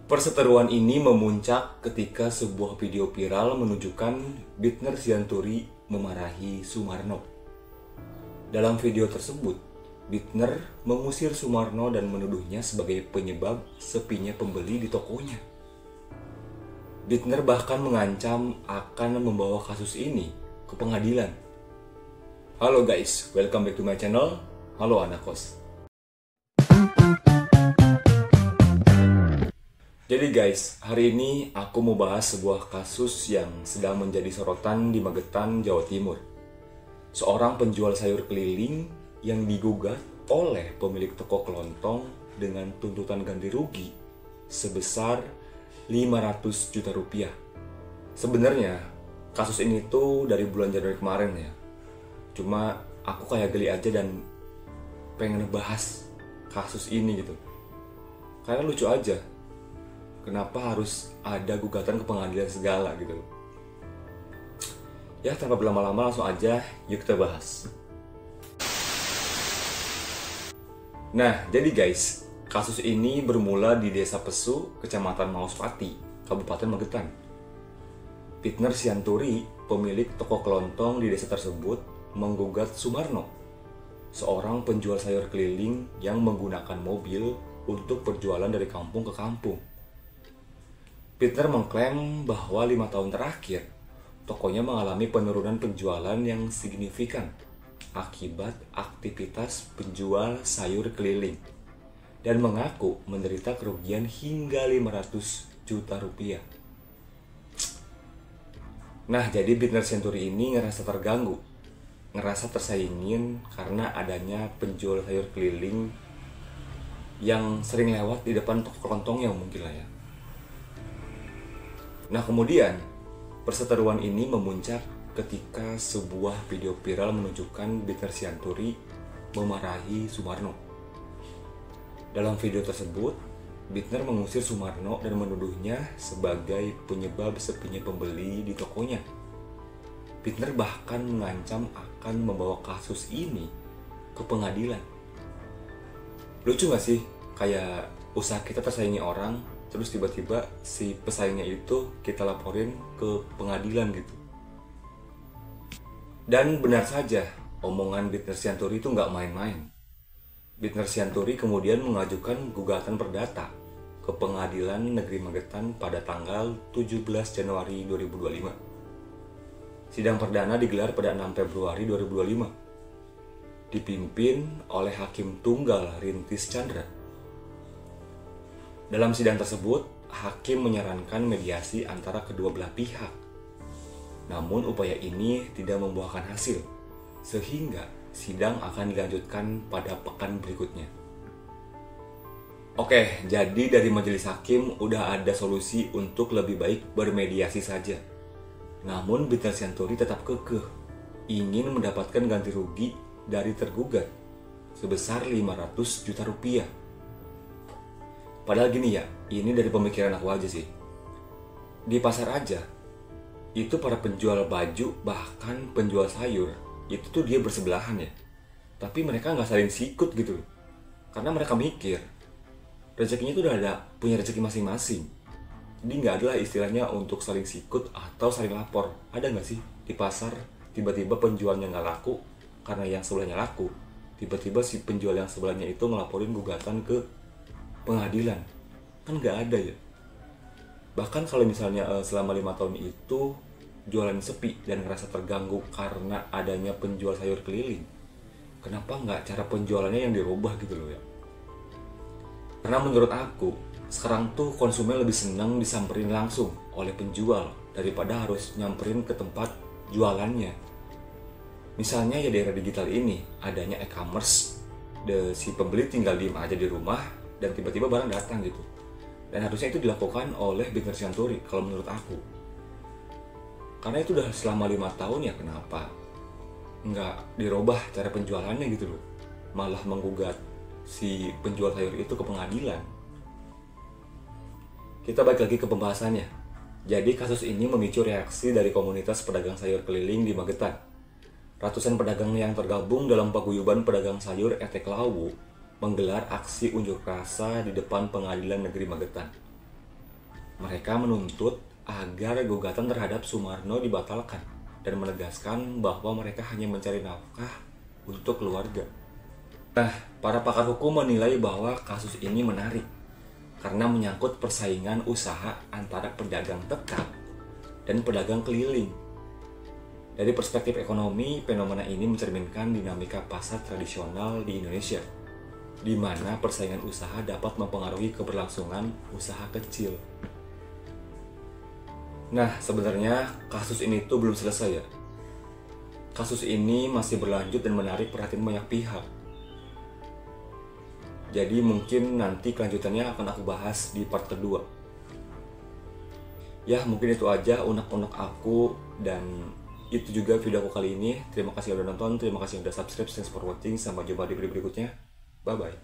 Perseteruan ini memuncak ketika sebuah video viral menunjukkan Bitner Sianturi memarahi Sumarno. Dalam video tersebut, Bitner mengusir Sumarno dan menuduhnya sebagai penyebab sepinya pembeli di tokonya. Bitner bahkan mengancam akan membawa kasus ini ke pengadilan. Halo guys, welcome back to my channel. Halo anak kos. Jadi guys, hari ini aku mau bahas sebuah kasus yang sedang menjadi sorotan di Magetan, Jawa Timur. Seorang penjual sayur keliling yang digugat oleh pemilik toko kelontong dengan tuntutan ganti rugi sebesar 500 juta rupiah. Sebenarnya kasus ini tuh dari bulan Januari kemarin ya. Cuma aku kayak geli aja dan pengen bahas kasus ini gitu. Karena lucu aja. Kenapa harus ada gugatan ke pengadilan segala gitu. Ya tanpa berlama-lama langsung aja yuk kita bahas. Nah jadi guys, kasus ini bermula di Desa Pesu, Kecamatan Mauspati, Kabupaten Magetan. Bitner Sianturi, pemilik toko kelontong di desa tersebut, menggugat Sumarno, seorang penjual sayur keliling yang menggunakan mobil untuk berjualan dari kampung ke kampung. Bitner mengklaim bahwa 5 tahun terakhir, tokonya mengalami penurunan penjualan yang signifikan akibat aktivitas penjual sayur keliling dan mengaku menderita kerugian hingga 500 juta rupiah. Nah, jadi Bitner Sianturi ini ngerasa terganggu, ngerasa tersaingin karena adanya penjual sayur keliling yang sering lewat di depan toko kelontongnya mungkin lah ya. Nah kemudian, perseteruan ini memuncak ketika sebuah video viral menunjukkan Bitner Sianturi memarahi Sumarno. Dalam video tersebut, Bitner mengusir Sumarno dan menuduhnya sebagai penyebab sepinya pembeli di tokonya. Bitner bahkan mengancam akan membawa kasus ini ke pengadilan. Lucu gak sih? Kayak usaha kita tersaingi orang, terus tiba-tiba si pesaingnya itu kita laporin ke pengadilan gitu. Dan benar saja, omongan Bitner Sianturi itu nggak main-main. Bitner Sianturi kemudian mengajukan gugatan perdata ke Pengadilan Negeri Magetan pada tanggal 17 Januari 2025. Sidang perdana digelar pada 6 Februari 2025. Dipimpin oleh Hakim Tunggal Rintis Chandra. Dalam sidang tersebut, hakim menyarankan mediasi antara kedua belah pihak. Namun upaya ini tidak membuahkan hasil, sehingga sidang akan dilanjutkan pada pekan berikutnya. Oke, jadi dari majelis hakim udah ada solusi untuk lebih baik bermediasi saja. Namun Bitner Sianturi tetap kekeh, ingin mendapatkan ganti rugi dari tergugat sebesar 500 juta rupiah. Padahal gini ya, ini dari pemikiran aku aja sih. Di pasar aja, itu para penjual baju, bahkan penjual sayur, itu tuh dia bersebelahan ya. Tapi mereka nggak saling sikut gitu. Karena mereka mikir, rezekinya itu udah ada, punya rezeki masing-masing. Jadi nggak ada lah istilahnya untuk saling sikut atau saling lapor. Ada nggak sih di pasar, tiba-tiba penjualnya nggak laku, karena yang sebelahnya laku. Tiba-tiba si penjual yang sebelahnya itu ngelaporin gugatan ke pengadilan, kan nggak ada ya. Bahkan kalau misalnya selama 5 tahun itu jualan sepi dan ngerasa terganggu karena adanya penjual sayur keliling, kenapa nggak cara penjualannya yang dirubah gitu loh ya. Karena menurut aku sekarang tuh konsumen lebih senang disamperin langsung oleh penjual daripada harus nyamperin ke tempat jualannya. Misalnya ya di era digital ini adanya e-commerce, si pembeli tinggal diem aja di rumah dan tiba-tiba barang datang gitu. Dan harusnya itu dilakukan oleh Bitner Sianturi kalau menurut aku. Karena itu udah selama 5 tahun ya, kenapa nggak dirubah cara penjualannya gitu loh. Malah menggugat si penjual sayur itu ke pengadilan. Kita balik lagi ke pembahasannya. Jadi kasus ini memicu reaksi dari komunitas pedagang sayur keliling di Magetan. Ratusan pedagang yang tergabung dalam paguyuban pedagang sayur Etek Lawu menggelar aksi unjuk rasa di depan Pengadilan Negeri Magetan. Mereka menuntut agar gugatan terhadap Sumarno dibatalkan dan menegaskan bahwa mereka hanya mencari nafkah untuk keluarga. Nah, para pakar hukum menilai bahwa kasus ini menarik karena menyangkut persaingan usaha antara pedagang tetap dan pedagang keliling. Dari perspektif ekonomi, fenomena ini mencerminkan dinamika pasar tradisional di Indonesia, di mana persaingan usaha dapat mempengaruhi keberlangsungan usaha kecil. Nah, sebenarnya kasus ini tuh belum selesai ya. Kasus ini masih berlanjut dan menarik perhatian banyak pihak. Jadi mungkin nanti kelanjutannya akan aku bahas di part kedua. Ya, mungkin itu aja unek-unek aku, dan itu juga video aku kali ini. Terima kasih udah nonton, terima kasih udah subscribe, thanks for watching, sampai jumpa di video berikutnya. Bye bye.